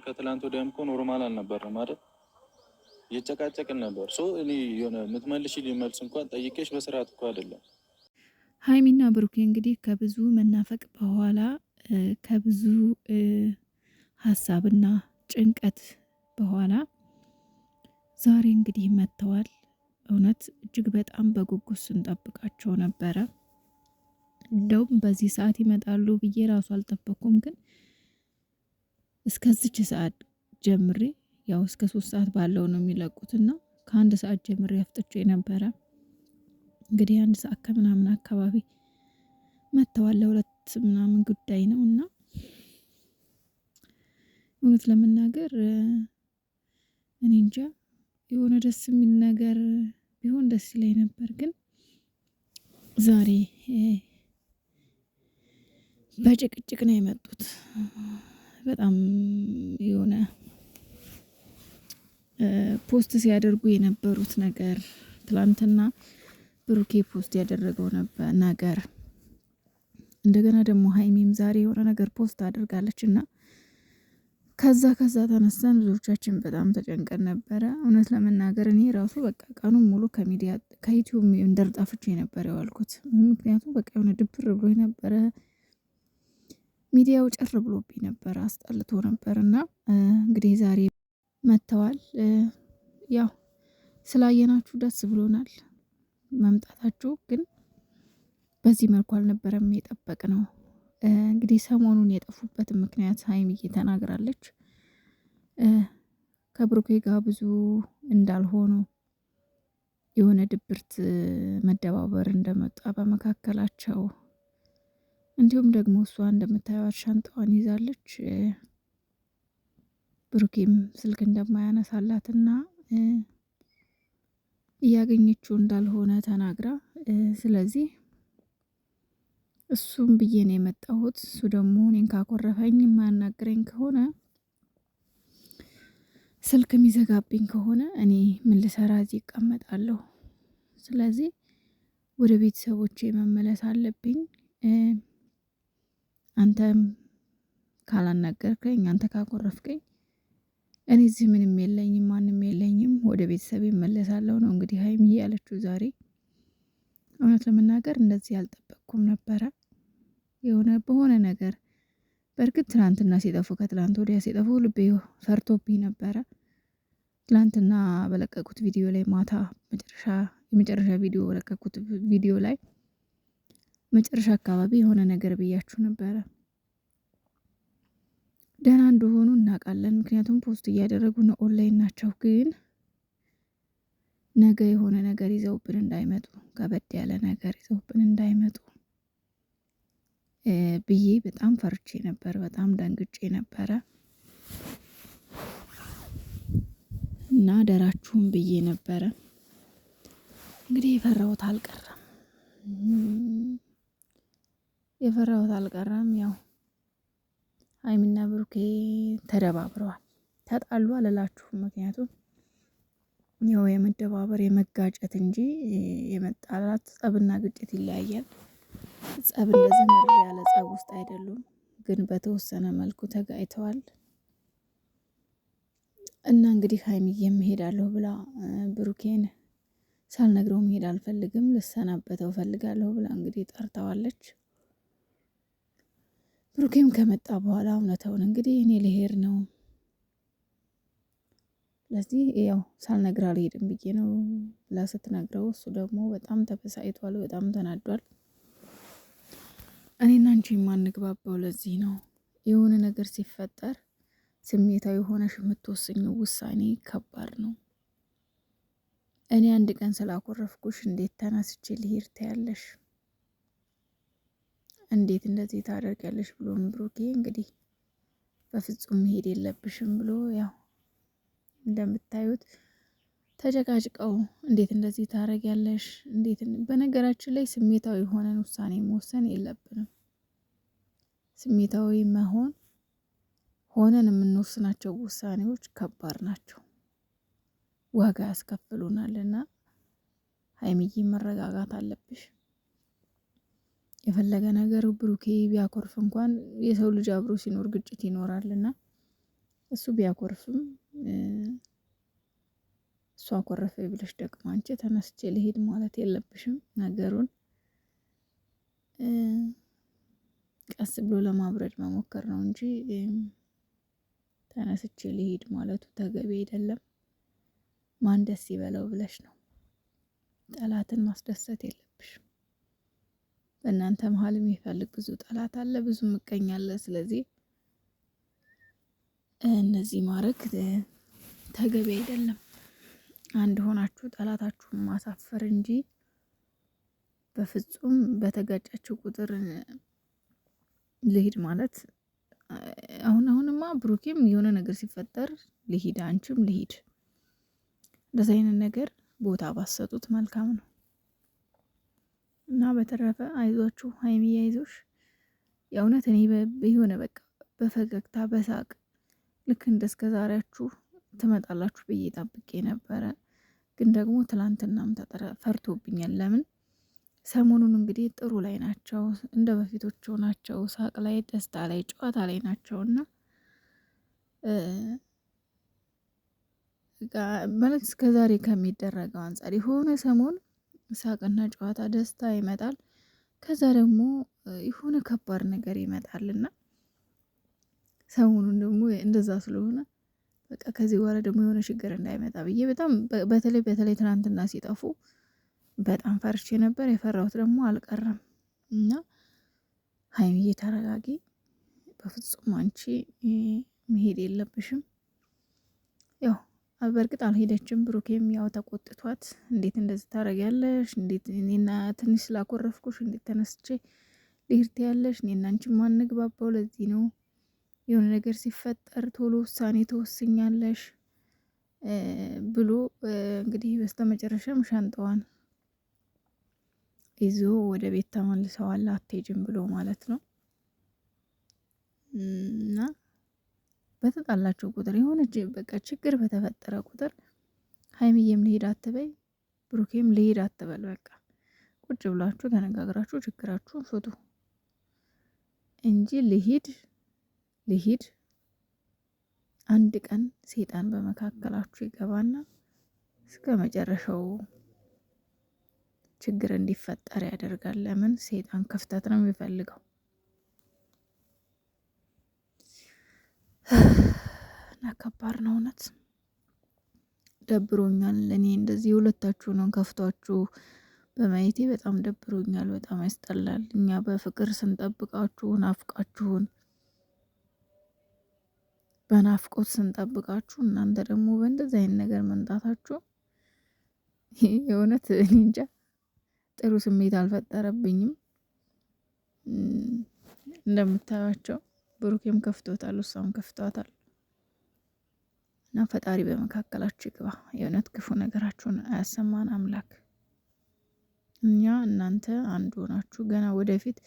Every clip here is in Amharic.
ከትላንት ወዲያም እኮ ኖርማል አልነበረም አይደል? እየጨቃጨቅን ነበር። እኔ የሆነ የምትመልሺልኝ መልስ እንኳን ጠይቄሽ በስርዓት እኮ አይደለም። ሀይሚና ብሩኬ እንግዲህ ከብዙ መናፈቅ በኋላ ከብዙ ሀሳብና ጭንቀት በኋላ ዛሬ እንግዲህ መጥተዋል። እውነት እጅግ በጣም በጉጉት ስንጠብቃቸው ነበረ። እንደውም በዚህ ሰዓት ይመጣሉ ብዬ ራሱ አልጠበኩም። ግን እስከዚች ሰዓት ጀምሬ ያው እስከ 3 ሰዓት ባለው ነው የሚለቁትና ከ1 ሰዓት ጀምሬ አፍጥጬ ነበረ። እንግዲህ 1 ሰዓት ከምናምን አካባቢ መጥተዋል። ለሁለት ምናምን ጉዳይ ነው እና እውነት ለመናገር እኔ እንጃ የሆነ ደስ የሚል ነገር ቢሆን ደስ ይለኝ ነበር። ግን ዛሬ በጭቅጭቅ ነው የመጡት። በጣም የሆነ ፖስት ሲያደርጉ የነበሩት ነገር ትላንትና ብሩኬ ፖስት ያደረገው ነገር እንደገና ደግሞ ሀይሚም ዛሬ የሆነ ነገር ፖስት አድርጋለች እና ከዛ ተነስተን ብዙዎቻችን በጣም ተጨንቀን ነበረ። እውነት ለመናገር እኔ ራሱ በቃ ቀኑን ሙሉ ከሚዲያ ከዩቲዩብ እንደርጣፍቼ ነበር የዋልኩት። ምክንያቱም በቃ የሆነ ድብር ብሎ ነበረ፣ ሚዲያው ጭር ብሎብኝ ነበር፣ አስጠልቶ ነበር እና እንግዲህ ዛሬ መጥተዋል። ያው ስላየናችሁ ደስ ብሎናል። መምጣታችሁ ግን በዚህ መልኩ አልነበረም የጠበቅነው። እንግዲህ ሰሞኑን የጠፉበትን ምክንያት ሀይሚዬ ተናግራለች። ከብሩኬ ጋር ብዙ እንዳልሆኑ የሆነ ድብርት መደባበር እንደመጣ በመካከላቸው፣ እንዲሁም ደግሞ እሷ እንደምታዩት ሻንጣዋን ይዛለች። ብሩኬም ስልክ እንደማያነሳላትና እያገኘችው እንዳልሆነ ተናግራ፣ ስለዚህ እሱም ብዬ ነው የመጣሁት። እሱ ደግሞ እኔን ካኮረፈኝ የማያናግረኝ ከሆነ ስልክ የሚዘጋብኝ ከሆነ እኔ ምን ልሰራ እዚህ እቀመጣለሁ? ስለዚህ ወደ ቤተሰቦቼ መመለስ አለብኝ። አንተም ካላናገርከኝ፣ አንተ ካኮረፍከኝ እኔ እዚህ ምንም የለኝም፣ ማንም የለኝም፣ ወደ ቤተሰብ እመለሳለሁ ነው እንግዲህ ሀይሚዬ ያለችው ዛሬ። እውነት ለመናገር እንደዚህ ያልጠበቅኩም ነበረ። የሆነ በሆነ ነገር በእርግጥ ትናንትና ሲጠፉ ከትላንት ወዲያ ሲጠፉ ልቤ ፈርቶብኝ ነበረ። ትላንትና በለቀቁት ቪዲዮ ላይ ማታ የመጨረሻ ቪዲዮ በለቀቁት ቪዲዮ ላይ መጨረሻ አካባቢ የሆነ ነገር ብያችሁ ነበረ። ደህና እንደሆኑ እናውቃለን፣ ምክንያቱም ፖስት እያደረጉ ነው፣ ኦንላይን ናቸው። ግን ነገ የሆነ ነገር ይዘውብን እንዳይመጡ፣ ከበድ ያለ ነገር ይዘውብን እንዳይመጡ ብዬ በጣም ፈርቼ ነበር፣ በጣም ደንግጬ ነበረ እና ደራችሁን ብዬ ነበረ። እንግዲህ የፈራሁት አልቀረም። ያው ሀይሚና ብሩኬ ተደባብረዋል። ተጣሉ አልላችሁም፣ ምክንያቱም ያው የመደባበር የመጋጨት እንጂ የመጣላት ጸብና ግጭት ይለያያል። ጸብ እንደዚህ ምር ያለ ጸብ ውስጥ አይደሉም፣ ግን በተወሰነ መልኩ ተጋጭተዋል። እና እንግዲህ ሀይሚዬም እሄዳለሁ ብላ ብሩኬን ሳልነግረው መሄድ አልፈልግም፣ ልሰናበተው ፈልጋለሁ ብላ እንግዲህ ጠርተዋለች። ብሩኬም ከመጣ በኋላ እውነታውን እንግዲህ እኔ ልሄድ ነው፣ ስለዚህ ያው ሳልነግር አልሄድም ብዬ ነው ብላ ስትነግረው፣ እሱ ደግሞ በጣም ተበሳጭቷል፣ በጣም ተናዷል። እኔና አንቺ የማንግባባው ለዚህ ነው። የሆነ ነገር ሲፈጠር ስሜታዊ ሆነሽ የምትወስኝው ውሳኔ ከባድ ነው። እኔ አንድ ቀን ስላኮረፍኩሽ እንዴት ተነስቼ ልሄድ ታያለሽ? እንዴት እንደዚህ ታደርጊያለሽ? ብሎም ብሩኬ እንግዲህ በፍጹም መሄድ የለብሽም ብሎ ያው እንደምታዩት ተጨቃጭቀው እንዴት እንደዚህ ታደርጊያለሽ? እንዴት በነገራችን ላይ ስሜታዊ ሆነን ውሳኔ መወሰን የለብንም። ስሜታዊ ሆነን የምንወስናቸው ውሳኔዎች ከባድ ናቸው፣ ዋጋ ያስከፍሉናልና ሀይሚዬ መረጋጋት አለብሽ። የፈለገ ነገር ብሩኬ ቢያኮርፍ እንኳን የሰው ልጅ አብሮ ሲኖር ግጭት ይኖራልና እሱ ቢያኮርፍም እሱ አኮረፈ ብለሽ ደግሞ አንቺ ተነስቼ ልሄድ ማለት የለብሽም። ነገሩን ቀስ ብሎ ለማብረድ መሞከር ነው እንጂ ተነስቼ ልሄድ ማለቱ ተገቢ አይደለም። ማን ደስ ይበለው ብለሽ ነው። ጠላትን ማስደሰት የለብሽም። በእናንተ መሀል የሚፈልግ ብዙ ጠላት አለ፣ ብዙ ምቀኛ አለ። ስለዚህ እነዚህ ማድረግ ተገቢ አይደለም። አንድ ሆናችሁ ጠላታችሁን ማሳፈር እንጂ በፍጹም በተጋጫችሁ ቁጥር ልሂድ ማለት አሁንማ ብሩኬም የሆነ ነገር ሲፈጠር ልሂድ፣ አንቺም ልሂድ፣ እንደዚህ አይነት ነገር ቦታ ባሰጡት መልካም ነው እና በተረፈ አይዟችሁ ሀይሚዬ፣ አይዞሽ። የእውነት እኔ የሆነ በቃ በፈገግታ በሳቅ ልክ እንደስከ ዛሬያችሁ ትመጣላችሁ ብዬ ጠብቄ ነበረ። ግን ደግሞ ትላንትናም ፈርቶብኛል። ለምን ሰሞኑን እንግዲህ ጥሩ ላይ ናቸው፣ እንደ በፊቶቹ ናቸው፣ ሳቅ ላይ፣ ደስታ ላይ፣ ጨዋታ ላይ ናቸውና ማለት እስከ ዛሬ ከሚደረገው አንጻር የሆነ ሰሞን ሳቅና ጨዋታ ደስታ ይመጣል። ከዛ ደግሞ የሆነ ከባድ ነገር ይመጣልና ሰሞኑን ደግሞ እንደዛ ስለሆነ በቃ ከዚህ በኋላ ደግሞ የሆነ ችግር እንዳይመጣ ብዬ በጣም በተለይ ትናንትና ሲጠፉ በጣም ፈርቼ ነበር። የፈራሁት ደግሞ አልቀረም እና ሀይሚዬ ተረጋጊ። በፍጹም አንቺ መሄድ የለብሽም። ያው በእርግጥ አልሄደችም። ብሩኬም ያው ተቆጥቷት እንዴት እንደዚህ ታደርጊያለሽ? እንዴት እኔና ትንሽ ስላኮረፍኩሽ እንዴት ተነስቼ ልሂድ ትያለሽ? እኔና አንቺ ማንግባባው ለዚህ ነው። የሆነ ነገር ሲፈጠር ቶሎ ውሳኔ ተወስኛለሽ ብሎ እንግዲህ በስተመጨረሻም ሻንጣዋን ይዞ ወደ ቤት ተመልሰዋል። አትሄጂም ብሎ ማለት ነው። እና በተጣላቸው ቁጥር የሆነ በቃ ችግር በተፈጠረ ቁጥር ሀይሚዬም ልሄድ አትበይ፣ ብሩኬም ልሄድ አትበል። በቃ ቁጭ ብላችሁ ተነጋግራችሁ ችግራችሁን ፍቱ እንጂ ልሂድ አንድ ቀን ሰይጣን በመካከላችሁ ይገባና እስከ መጨረሻው ችግር እንዲፈጠር ያደርጋል። ለምን? ሰይጣን ክፍተት ነው የሚፈልገው። እና ከባድ ነው እውነት። ደብሮኛል። እኔ እንደዚህ ሁለታችሁ ነው ከፍቷችሁ በማየቴ በጣም ደብሮኛል። በጣም ያስጠላል። እኛ በፍቅር ስንጠብቃችሁ ናፍቃችሁን፣ በናፍቆት ስንጠብቃችሁ እናንተ ደግሞ በእንደዚህ አይነት ነገር መምጣታችሁ የእውነት እኔ እንጃ ጥሩ ስሜት አልፈጠረብኝም። እንደምታዩቸው ብሩኬም ከፍቶታል፣ እሷም ከፍቷታል። እና ፈጣሪ በመካከላችሁ ይግባ። የእውነት ክፉ ነገራችሁን አያሰማን አምላክ። እኛ እናንተ አንድ ሆናችሁ ገና ወደፊት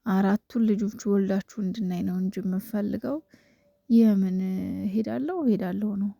4ቱን ልጆች ወልዳችሁ እንድናይ ነው እንጂ የምፈልገው የምን ሄዳለሁ ነው።